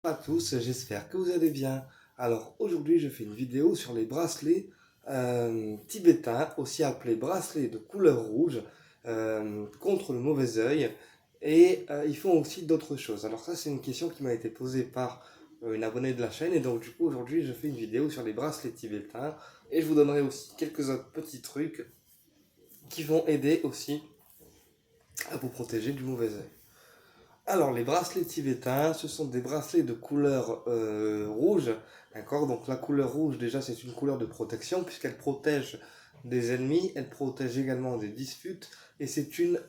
Bonjour à tous, j'espère que vous allez bien. Alors aujourd'hui je fais une vidéo sur les bracelets tibétains, aussi appelés bracelets de couleur rouge, contre le mauvais œil. Et ils font aussi d'autres choses. Alors ça c'est une question qui m'a été posée par une abonnée de la chaîne. Et donc du coup aujourd'hui je fais une vidéo sur les bracelets tibétains. Et je vous donnerai aussi quelques autres petits trucs qui vont aider aussi à vous protéger du mauvais œil. Alors, les bracelets tibétains, ce sont des bracelets de couleur rouge, d'accord? Donc, la couleur rouge, déjà, c'est une couleur de protection, puisqu'elle protège des ennemis, elle protège également des disputes, et c'est une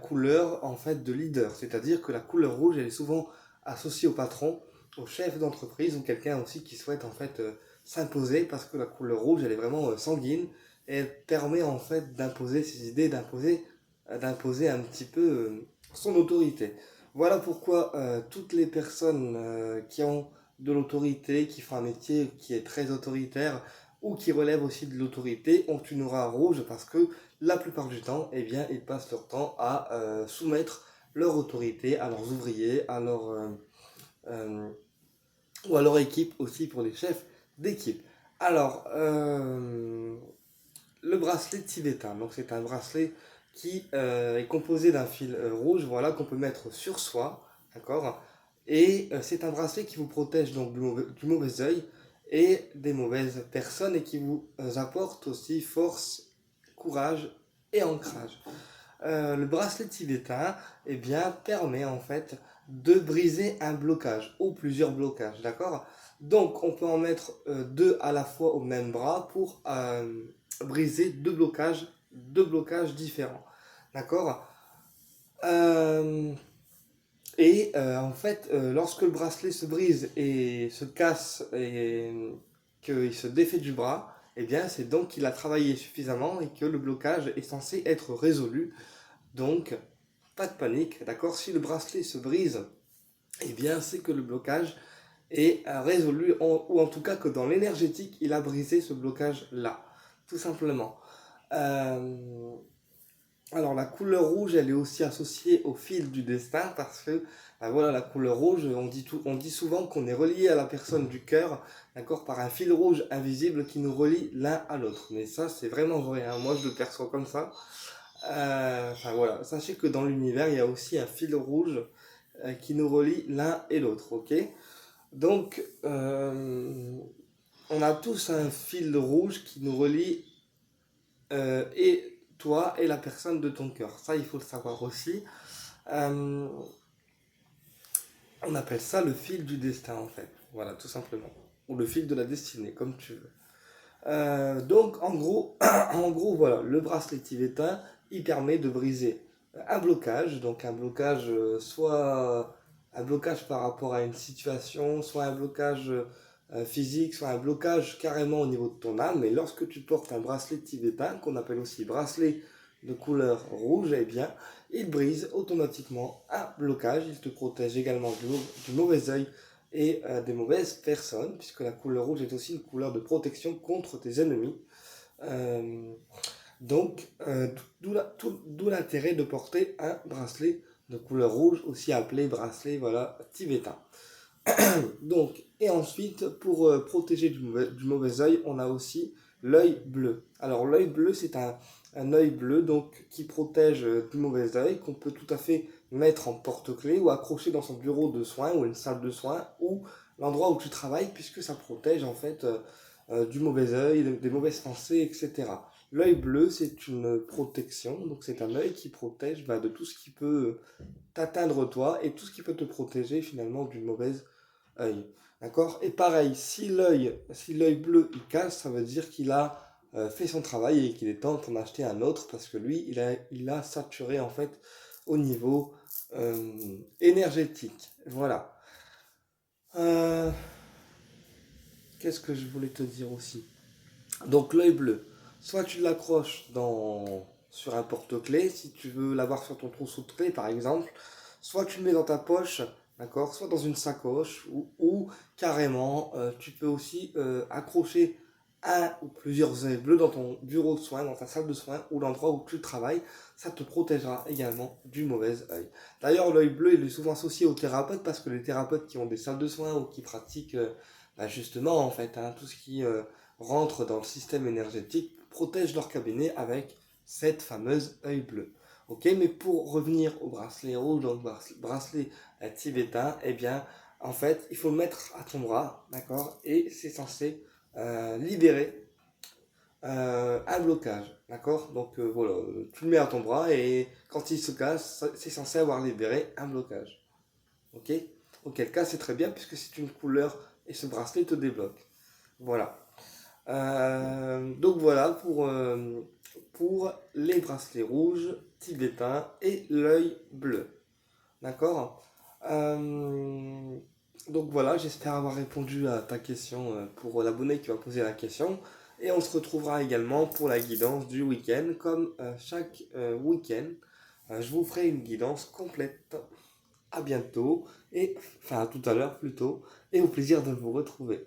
couleur, en fait, de leader. C'est-à-dire que la couleur rouge, elle est souvent associée au patron, au chef d'entreprise, ou quelqu'un aussi qui souhaite, en fait, s'imposer, parce que la couleur rouge, elle est vraiment sanguine, et elle permet, en fait, d'imposer ses idées, d'imposer un petit peu son autorité. Voilà pourquoi toutes les personnes qui ont de l'autorité, qui font un métier qui est très autoritaire ou qui relèvent aussi de l'autorité ont une aura rouge parce que la plupart du temps, eh bien, ils passent leur temps à soumettre leur autorité à leurs ouvriers, euh, ou à leur équipe aussi pour les chefs d'équipe. Alors, le bracelet tibétain, donc c'est un bracelet qui est composé d'un fil rouge, voilà, qu'on peut mettre sur soi, d'accord. Et c'est un bracelet qui vous protège donc du mauvais œil et des mauvaises personnes et qui vous apporte aussi force, courage et ancrage. Le bracelet tibétain, eh bien, permet en fait de briser un blocage ou plusieurs blocages, d'accord. Donc on peut en mettre deux à la fois au même bras pour briser deux blocages différents, d'accord. Euh, en fait, lorsque le bracelet se brise et se casse et qu'il se défait du bras, eh bien, c'est donc qu'il a travaillé suffisamment et que le blocage est censé être résolu. Donc, pas de panique, d'accord? Si le bracelet se brise, eh bien, c'est que le blocage est résolu, ou en tout cas que dans l'énergétique, il a brisé ce blocage-là, tout simplement. Euh, alors la couleur rouge, elle est aussi associée au fil du destin parce que voilà, la couleur rouge, on dit souvent qu'on est relié à la personne du cœur, d'accord, par un fil rouge invisible qui nous relie l'un à l'autre. Mais ça, c'est vraiment vrai, hein. Moi je le perçois comme ça. Enfin voilà, sachez que dans l'univers, il y a aussi un fil rouge qui nous relie l'un et l'autre, ok? Donc, on a tous un fil rouge qui nous relie et toi et la personne de ton cœur. Ça, il faut le savoir aussi. Euh, on appelle ça le fil du destin, en fait. Voilà, tout simplement. Ou le fil de la destinée, comme tu veux. Donc, en gros, en gros, voilà, le bracelet tibétain, il permet de briser un blocage. Donc, un blocage, soit un blocage par rapport à une situation, soit un blocage physique, soit un blocage carrément au niveau de ton âme. Et lorsque tu portes un bracelet tibétain, qu'on appelle aussi bracelet de couleur rouge, eh bien, il brise automatiquement un blocage. Il te protège également du mauvais œil et des mauvaises personnes, puisque la couleur rouge est aussi une couleur de protection contre tes ennemis. Euh, d'où l'intérêt de porter un bracelet de couleur rouge, aussi appelé bracelet voilà, tibétain. Donc, et ensuite, pour protéger du mauvais œil, on a aussi l'œil bleu. Alors, l'œil bleu, c'est un œil bleu donc, qui protège du mauvais œil, qu'on peut tout à fait mettre en porte-clés ou accrocher dans son bureau de soins ou une salle de soins ou l'endroit où tu travailles, puisque ça protège en fait du mauvais œil, des mauvaises pensées, etc. L'œil bleu, c'est une protection, donc c'est un œil qui protège de tout ce qui peut t'atteindre toi et tout ce qui peut te protéger finalement d'une mauvaise œil. D'accord. Et pareil, si l'œil bleu il casse, ça veut dire qu'il a fait son travail et qu'il est temps d'en acheter un autre parce que lui, il a saturé en fait au niveau énergétique. Voilà. Euh, Qu'est-ce que je voulais te dire aussi? Donc l'œil bleu, soit tu l'accroches sur un porte-clés, si tu veux l'avoir sur ton trousseau de clés par exemple, soit tu le mets dans ta poche, d'accord, soit dans une sacoche, ou carrément tu peux aussi accrocher un ou plusieurs œils bleus dans ton bureau de soins, dans ta salle de soins ou l'endroit où tu travailles, ça te protégera également du mauvais œil. D'ailleurs, l'œil bleu, il est souvent associé aux thérapeutes parce que les thérapeutes qui ont des salles de soins ou qui pratiquent justement en fait tout ce qui rentre dans le système énergétique protègent leur cabinet avec cette fameuse œil bleu. Ok, mais pour revenir au bracelet rouge, donc bracelet tibétain, eh bien, en fait, il faut le mettre à ton bras, d'accord, et c'est censé libérer un blocage, d'accord. Donc voilà, tu le mets à ton bras et quand il se casse, c'est censé avoir libéré un blocage, ok. Auquel cas, c'est très bien puisque c'est une couleur et ce bracelet te débloque. Voilà. Donc voilà pour les bracelets rouges, tibétains et l'œil bleu. D'accord. Euh, donc voilà, j'espère avoir répondu à ta question pour l'abonné qui m'a posé la question. Et on se retrouvera également pour la guidance du week-end. Comme chaque week-end, je vous ferai une guidance complète. À bientôt, et enfin à tout à l'heure plutôt, et au plaisir de vous retrouver.